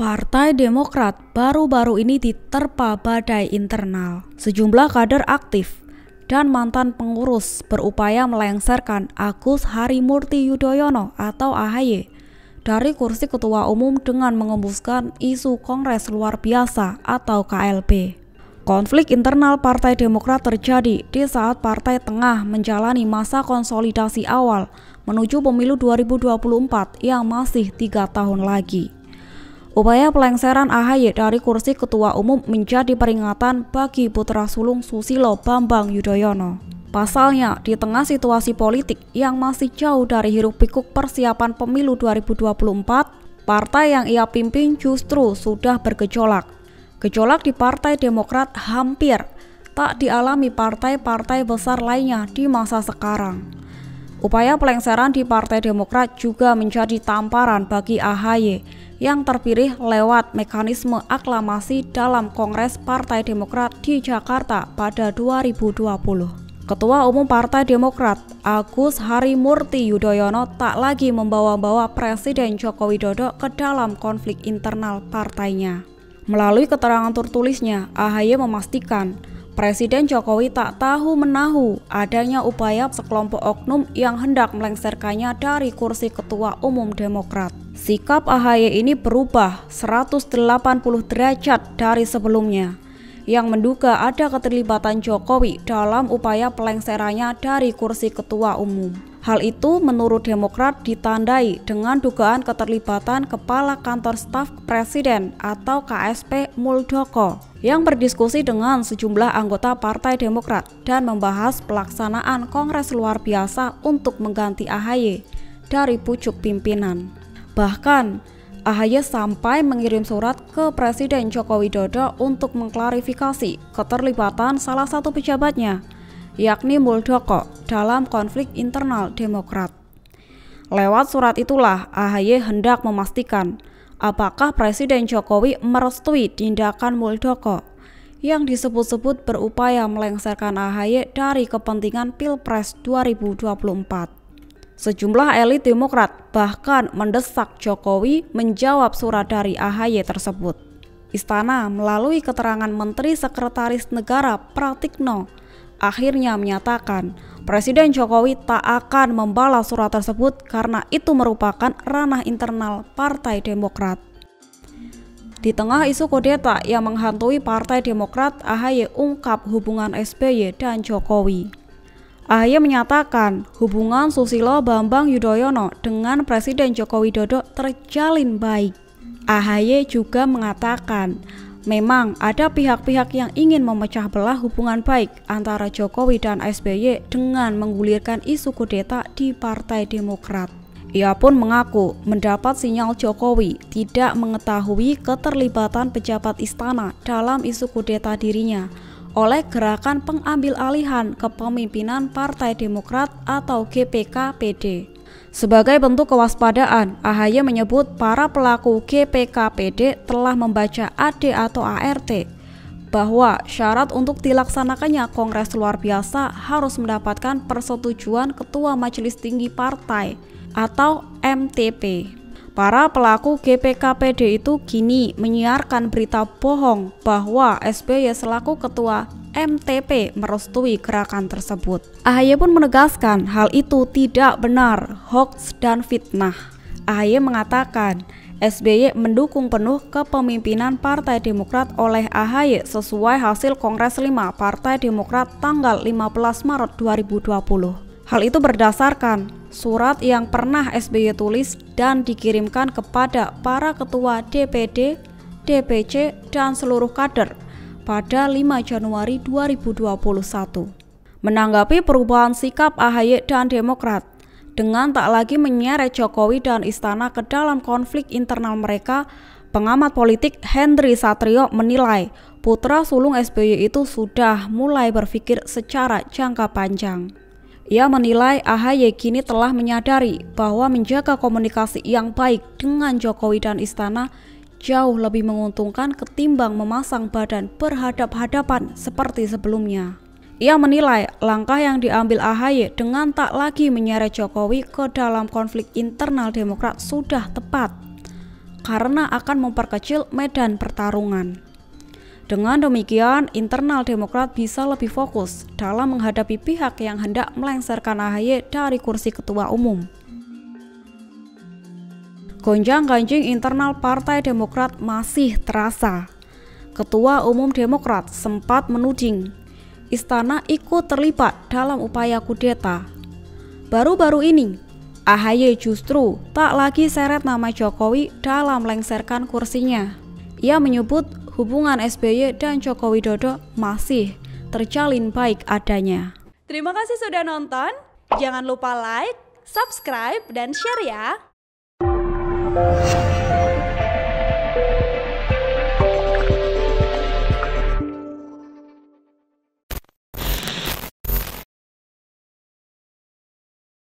Partai Demokrat baru-baru ini diterpa badai internal. Sejumlah kader aktif dan mantan pengurus berupaya melengsarkan Agus Harimurti Yudhoyono atau AHY dari kursi ketua umum dengan mengembuskan isu Kongres Luar Biasa atau KLB. Konflik internal Partai Demokrat terjadi di saat partai tengah menjalani masa konsolidasi awal menuju pemilu 2024 yang masih 3 tahun lagi. Upaya pelengseran AHY dari kursi ketua umum menjadi peringatan bagi putra sulung Susilo Bambang Yudhoyono. Pasalnya, di tengah situasi politik yang masih jauh dari hiruk-pikuk persiapan pemilu 2024, partai yang ia pimpin justru sudah bergejolak. Gejolak di Partai Demokrat hampir tak dialami partai-partai besar lainnya di masa sekarang. Upaya pelengseran di Partai Demokrat juga menjadi tamparan bagi AHY yang terpilih lewat mekanisme aklamasi dalam Kongres Partai Demokrat di Jakarta pada 2020. Ketua Umum Partai Demokrat, Agus Harimurti Yudhoyono, tak lagi membawa-bawa Presiden Joko Widodo ke dalam konflik internal partainya. Melalui keterangan tertulisnya, AHY memastikan Presiden Jokowi tak tahu-menahu adanya upaya sekelompok oknum yang hendak melengsarkannya dari kursi Ketua Umum Demokrat. Sikap AHY ini berubah 180 derajat dari sebelumnya, yang menduga ada keterlibatan Jokowi dalam upaya pelengserannya dari kursi Ketua Umum. Hal itu menurut Demokrat ditandai dengan dugaan keterlibatan Kepala Kantor Staf Presiden atau KSP Muldoko yang berdiskusi dengan sejumlah anggota Partai Demokrat dan membahas pelaksanaan Kongres Luar Biasa untuk mengganti AHY dari pucuk pimpinan. Bahkan, AHY sampai mengirim surat ke Presiden Joko Widodo untuk mengklarifikasi keterlibatan salah satu pejabatnya, yakni Muldoko, dalam konflik internal Demokrat. Lewat surat itulah AHY hendak memastikan apakah Presiden Jokowi merestui tindakan Muldoko yang disebut-sebut berupaya melengsarkan AHY dari kepentingan Pilpres 2024. Sejumlah elit Demokrat bahkan mendesak Jokowi menjawab surat dari AHY tersebut. Istana melalui keterangan Menteri Sekretaris Negara Pratikno akhirnya menyatakan Presiden Jokowi tak akan membalas surat tersebut karena itu merupakan ranah internal Partai Demokrat. Di tengah isu kudeta yang menghantui Partai Demokrat, AHY ungkap hubungan SBY dan Jokowi. AHY menyatakan hubungan Susilo Bambang Yudhoyono dengan Presiden Joko Widodo terjalin baik. AHY juga mengatakan memang ada pihak-pihak yang ingin memecah belah hubungan baik antara Jokowi dan SBY dengan menggulirkan isu kudeta di Partai Demokrat. Ia pun mengaku mendapat sinyal Jokowi tidak mengetahui keterlibatan pejabat istana dalam isu kudeta dirinya oleh Gerakan Pengambil Alihan Kepemimpinan Partai Demokrat atau GPKPD. Sebagai bentuk kewaspadaan, AHY menyebut para pelaku GPKPD telah membaca AD atau ART bahwa syarat untuk dilaksanakannya Kongres Luar Biasa harus mendapatkan persetujuan Ketua Majelis Tinggi Partai atau MTP. Para pelaku GPKPD itu kini menyiarkan berita bohong bahwa SBY selaku ketua MTP merestui gerakan tersebut. AHY pun menegaskan hal itu tidak benar, hoax dan fitnah. AHY mengatakan SBY mendukung penuh kepemimpinan Partai Demokrat oleh AHY sesuai hasil Kongres 5 Partai Demokrat tanggal 15 Maret 2020. Hal itu berdasarkan surat yang pernah SBY tulis dan dikirimkan kepada para ketua DPD, DPC, dan seluruh kader pada 5 Januari 2021. Menanggapi perubahan sikap AHY dan Demokrat, dengan tak lagi menyeret Jokowi dan Istana ke dalam konflik internal mereka, pengamat politik Hendry Satrio menilai putra sulung SBY itu sudah mulai berpikir secara jangka panjang. Ia menilai AHY kini telah menyadari bahwa menjaga komunikasi yang baik dengan Jokowi dan Istana jauh lebih menguntungkan ketimbang memasang badan berhadap-hadapan seperti sebelumnya. Ia menilai langkah yang diambil AHY dengan tak lagi menyeret Jokowi ke dalam konflik internal Demokrat sudah tepat. karena akan memperkecil medan pertarungan. Dengan demikian, internal Demokrat bisa lebih fokus dalam menghadapi pihak yang hendak melengsarkan AHY dari kursi ketua umum. Gonjang-ganjing internal Partai Demokrat masih terasa. Ketua Umum Demokrat sempat menuding istana ikut terlibat dalam upaya kudeta. Baru-baru ini, AHY justru tak lagi seret nama Jokowi dalam melengsarkan kursinya. Ia menyebut hubungan SBY dan Joko Widodo masih terjalin baik adanya. Terima kasih sudah nonton. Jangan lupa like, subscribe, dan share ya.